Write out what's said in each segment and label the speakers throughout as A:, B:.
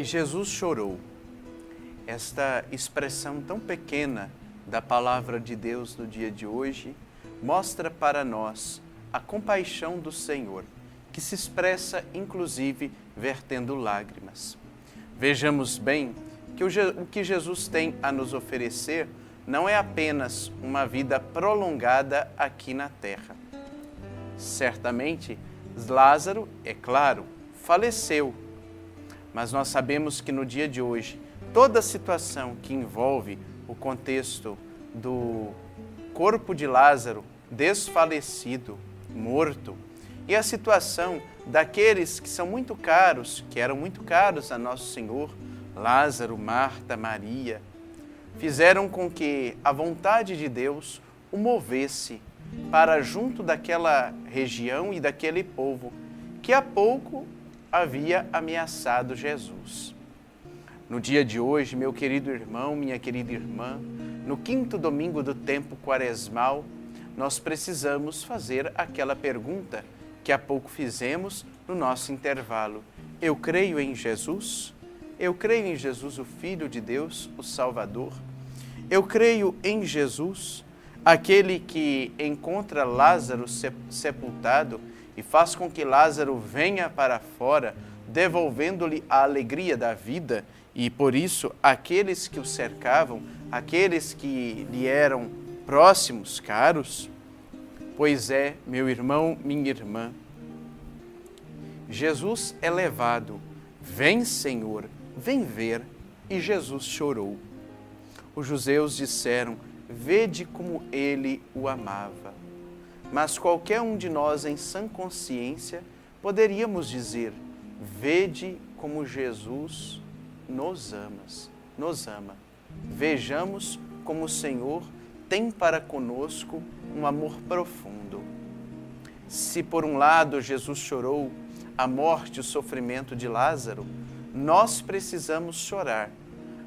A: Jesus chorou. Esta expressão tão pequena da palavra de Deus no dia de hoje mostra para nós a compaixão do Senhor, que se expressa inclusive vertendo lágrimas. Vejamos bem que o que Jesus tem a nos oferecer não é apenas uma vida prolongada aqui na terra. Certamente, Lázaro, é claro, faleceu, mas nós sabemos que no dia de hoje, toda a situação que envolve o contexto do corpo de Lázaro desfalecido, morto, e a situação daqueles que são muito caros, que eram muito caros a Nosso Senhor, Lázaro, Marta, Maria, fizeram com que a vontade de Deus o movesse para junto daquela região e daquele povo que há pouco havia ameaçado Jesus. No dia de hoje, meu querido irmão, minha querida irmã, no 5º domingo do tempo quaresmal, nós precisamos fazer aquela pergunta que há pouco fizemos no nosso intervalo. Eu creio em Jesus? Eu creio em Jesus, o Filho de Deus, o Salvador? Eu creio em Jesus, aquele que encontra Lázaro sepultado e faz com que Lázaro venha para fora, devolvendo-lhe a alegria da vida, e por isso aqueles que o cercavam, aqueles que lhe eram próximos, caros? Pois é, meu irmão, minha irmã, Jesus é levado, vem Senhor, vem ver, e Jesus chorou. Os judeus disseram, vede como ele o amava. Mas qualquer um de nós em sã consciência poderíamos dizer, vede como Jesus nos ama. Vejamos como o Senhor tem para conosco um amor profundo. Se por um lado Jesus chorou a morte e o sofrimento de Lázaro, nós precisamos chorar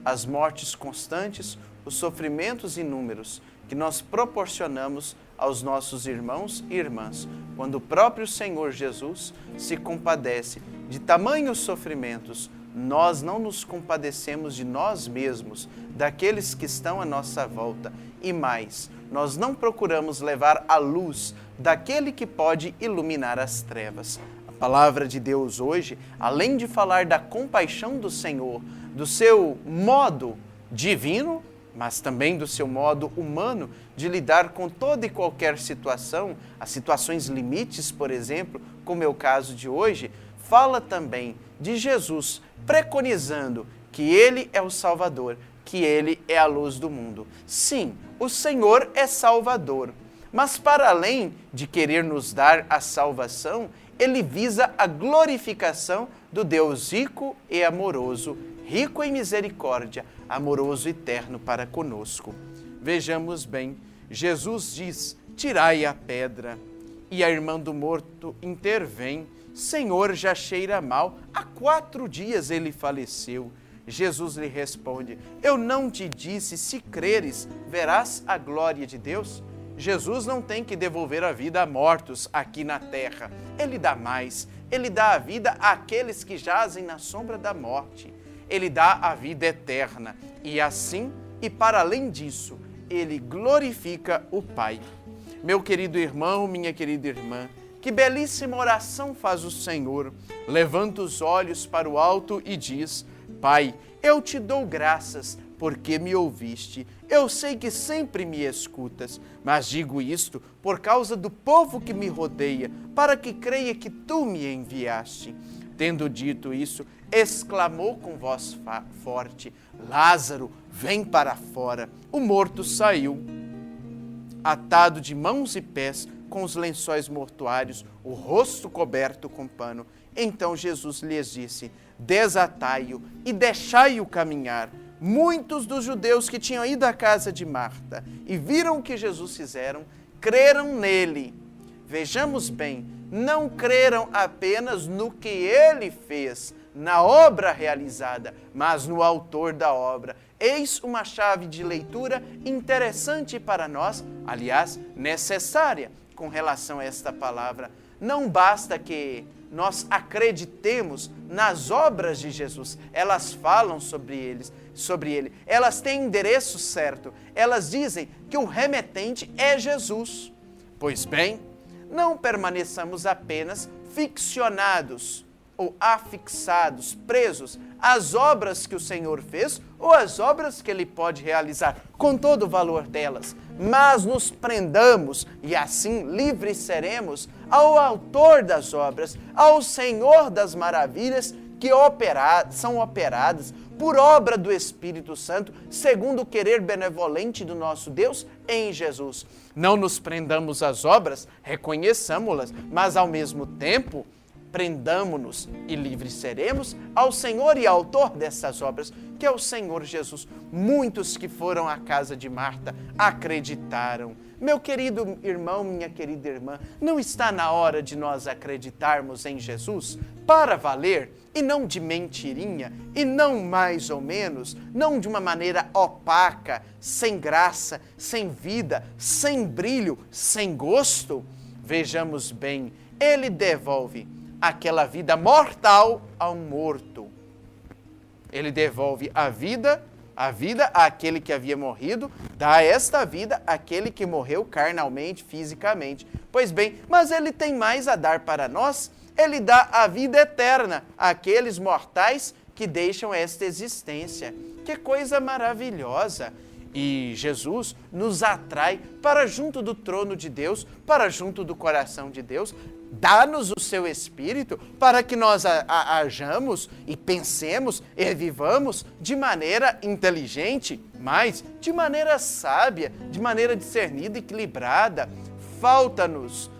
A: as mortes constantes, os sofrimentos inúmeros que nós proporcionamos aos nossos irmãos e irmãs, quando o próprio Senhor Jesus se compadece de tamanhos sofrimentos. Nós não nos compadecemos de nós mesmos, daqueles que estão à nossa volta, e mais, nós não procuramos levar a luz daquele que pode iluminar as trevas. A palavra de Deus hoje, além de falar da compaixão do Senhor, do seu modo divino, mas também do seu modo humano de lidar com toda e qualquer situação, as situações limites, por exemplo, como é o caso de hoje, fala também de Jesus preconizando que Ele é o Salvador, que Ele é a luz do mundo. Sim, o Senhor é Salvador, mas para além de querer nos dar a salvação, Ele visa a glorificação do Deus rico e amoroso, rico em misericórdia, amoroso e eterno para conosco. Vejamos bem, Jesus diz, tirai a pedra, e a irmã do morto intervém, Senhor, já cheira mal, há 4 dias ele faleceu. Jesus lhe responde, eu não te disse, se creres, verás a glória de Deus? Jesus não tem que devolver a vida a mortos aqui na terra. Ele dá mais, ele dá a vida àqueles que jazem na sombra da morte. Ele dá a vida eterna e assim, e para além disso, ele glorifica o Pai. Meu querido irmão, minha querida irmã, que belíssima oração faz o Senhor. Levanta os olhos para o alto e diz, Pai, eu te dou graças porque me ouviste. Eu sei que sempre me escutas, mas digo isto por causa do povo que me rodeia, para que creia que tu me enviaste. Tendo dito isso, exclamou com voz forte, Lázaro, vem para fora. O morto saiu, atado de mãos e pés, com os lençóis mortuários, o rosto coberto com pano. Então Jesus lhes disse, desatai-o e deixai-o caminhar. Muitos dos judeus que tinham ido à casa de Marta e viram o que Jesus fizeram, creram nele. Vejamos bem, não creram apenas no que ele fez, na obra realizada, mas no autor da obra. Eis uma chave de leitura interessante para nós, aliás, necessária com relação a esta palavra. Não basta que nós acreditemos nas obras de Jesus. Elas falam sobre ele. Elas têm endereço certo. Elas dizem que o remetente é Jesus. Pois bem, não permaneçamos apenas ficcionados ou afixados, presos às obras que o Senhor fez ou às obras que Ele pode realizar, com todo o valor delas, mas nos prendamos e assim livres seremos ao autor das obras, ao Senhor das maravilhas que são operadas por obra do Espírito Santo, segundo o querer benevolente do nosso Deus em Jesus. Não nos prendamos às obras, reconheçamo-las, mas ao mesmo tempo prendamo-nos e livres seremos ao Senhor e autor dessas obras, que é o Senhor Jesus. Muitos que foram à casa de Marta acreditaram. Meu querido irmão, minha querida irmã, não está na hora de nós acreditarmos em Jesus para valer e não de mentirinha e não mais ou menos, não de uma maneira opaca, sem graça, sem vida, sem brilho, sem gosto? Vejamos bem, Ele devolve aquela vida mortal ao morto. Ele devolve a vida àquele que havia morrido, dá esta vida àquele que morreu carnalmente, fisicamente. Pois bem, mas Ele tem mais a dar para nós. Ele dá a vida eterna àqueles mortais que deixam esta existência. Que coisa maravilhosa! E Jesus nos atrai para junto do trono de Deus, para junto do coração de Deus, dá-nos o seu Espírito para que nós hajamos e pensemos e vivamos de maneira inteligente, mas de maneira sábia, de maneira discernida e equilibrada. Falta-nos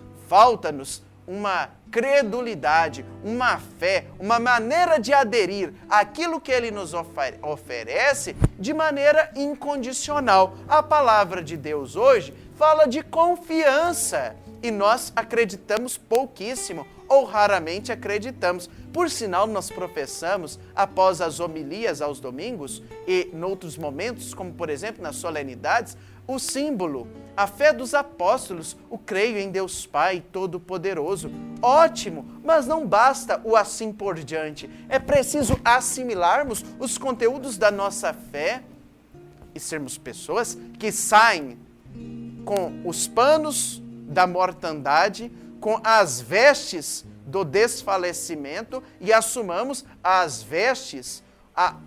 A: uma credulidade, uma fé, uma maneira de aderir àquilo que Ele nos oferece de maneira incondicional. A palavra de Deus hoje fala de confiança e nós acreditamos pouquíssimo ou raramente acreditamos. Por sinal, nós professamos, após as homilias aos domingos e em outros momentos, como por exemplo nas solenidades, o símbolo, a fé dos apóstolos, o creio em Deus Pai Todo-Poderoso. Ótimo, mas não basta o assim por diante. É preciso assimilarmos os conteúdos da nossa fé e sermos pessoas que saem com os panos da mortandade, com as vestes do desfalecimento e assumamos as vestes,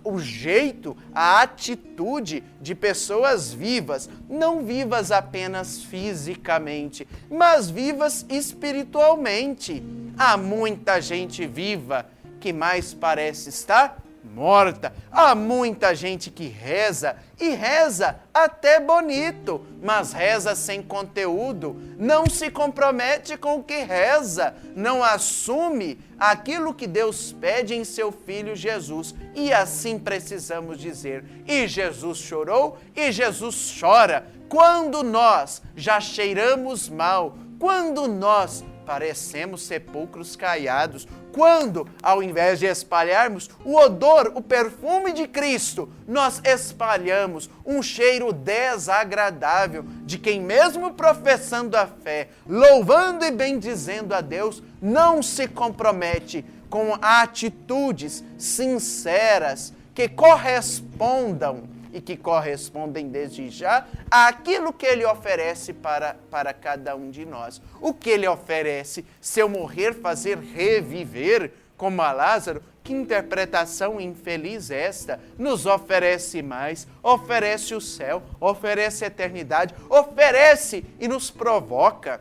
A: o jeito, a atitude de pessoas vivas, não vivas apenas fisicamente, mas vivas espiritualmente. Há muita gente viva que mais parece estar morta. Há muita gente que reza, e reza até bonito, mas reza sem conteúdo, não se compromete com o que reza, não assume aquilo que Deus pede em seu Filho Jesus. E assim precisamos dizer, e Jesus chorou, e Jesus chora, quando nós já cheiramos mal, quando nós parecemos sepulcros caiados, quando, ao invés de espalharmos o odor, o perfume de Cristo, nós espalhamos um cheiro desagradável de quem, mesmo professando a fé, louvando e bendizendo a Deus, não se compromete com atitudes sinceras que correspondam e que correspondem desde já àquilo que Ele oferece para cada um de nós. O que Ele oferece? Se eu morrer, fazer reviver, como a Lázaro? Que interpretação infeliz esta! Nos oferece mais, oferece o céu, oferece a eternidade, oferece e nos provoca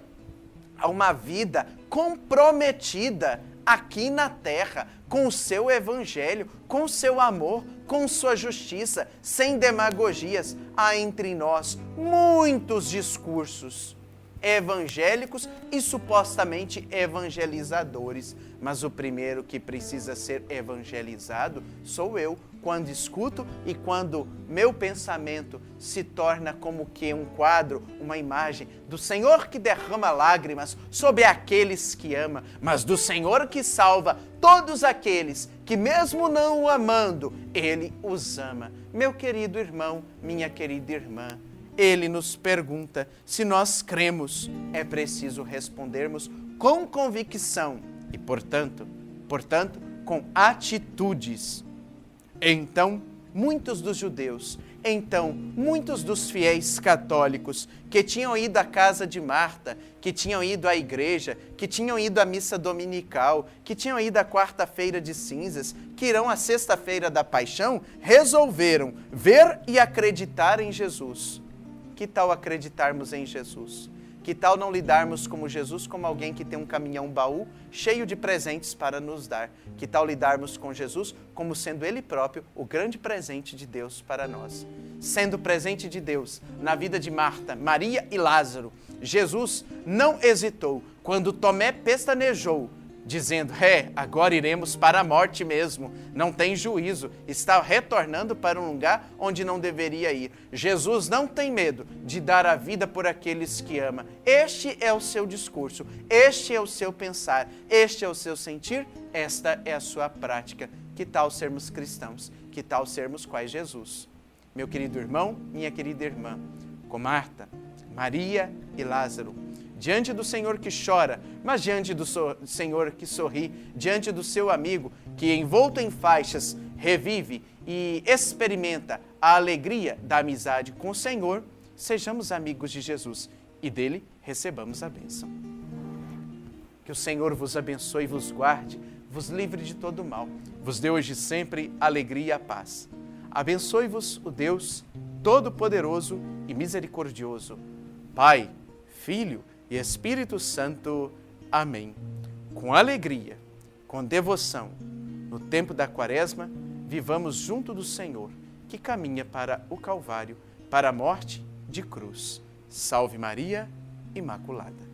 A: a uma vida comprometida aqui na terra, com o seu evangelho, com o seu amor, com sua justiça, sem demagogias. Há entre nós muitos discursos evangélicos e supostamente evangelizadores, mas o primeiro que precisa ser evangelizado sou eu, quando escuto e quando meu pensamento se torna como que um quadro, uma imagem do Senhor que derrama lágrimas sobre aqueles que ama, mas do Senhor que salva todos aqueles que, mesmo não o amando, Ele os ama. Meu querido irmão, minha querida irmã, Ele nos pergunta se nós cremos. É preciso respondermos com convicção e, portanto, com atitudes. Então, muitos dos judeus, muitos dos fiéis católicos que tinham ido à casa de Marta, que tinham ido à igreja, que tinham ido à missa dominical, que tinham ido à quarta-feira de cinzas, que irão à sexta-feira da paixão, resolveram ver e acreditar em Jesus. Que tal acreditarmos em Jesus? Que tal não lidarmos com Jesus como alguém que tem um caminhão-baú cheio de presentes para nos dar? Que tal lidarmos com Jesus como sendo Ele próprio o grande presente de Deus para nós? Sendo presente de Deus na vida de Marta, Maria e Lázaro, Jesus não hesitou quando Tomé pestanejou, dizendo, agora iremos para a morte mesmo, não tem juízo, está retornando para um lugar onde não deveria ir. Jesus não tem medo de dar a vida por aqueles que ama. Este é o seu discurso, este é o seu pensar, este é o seu sentir, esta é a sua prática. Que tal sermos cristãos? Que tal sermos quais Jesus? Meu querido irmão, minha querida irmã, com Marta, Maria e Lázaro, diante do Senhor que chora, mas diante do Senhor que sorri, diante do seu amigo que, envolto em faixas, revive e experimenta a alegria da amizade com o Senhor, sejamos amigos de Jesus e dele recebamos a bênção. Que o Senhor vos abençoe e vos guarde, vos livre de todo mal, vos dê hoje sempre alegria e a paz. Abençoe-vos o Deus Todo-Poderoso e Misericordioso, Pai, Filho e Espírito Santo. Amém. Com alegria, com devoção, no tempo da Quaresma, vivamos junto do Senhor, que caminha para o Calvário, para a morte de cruz. Salve Maria Imaculada.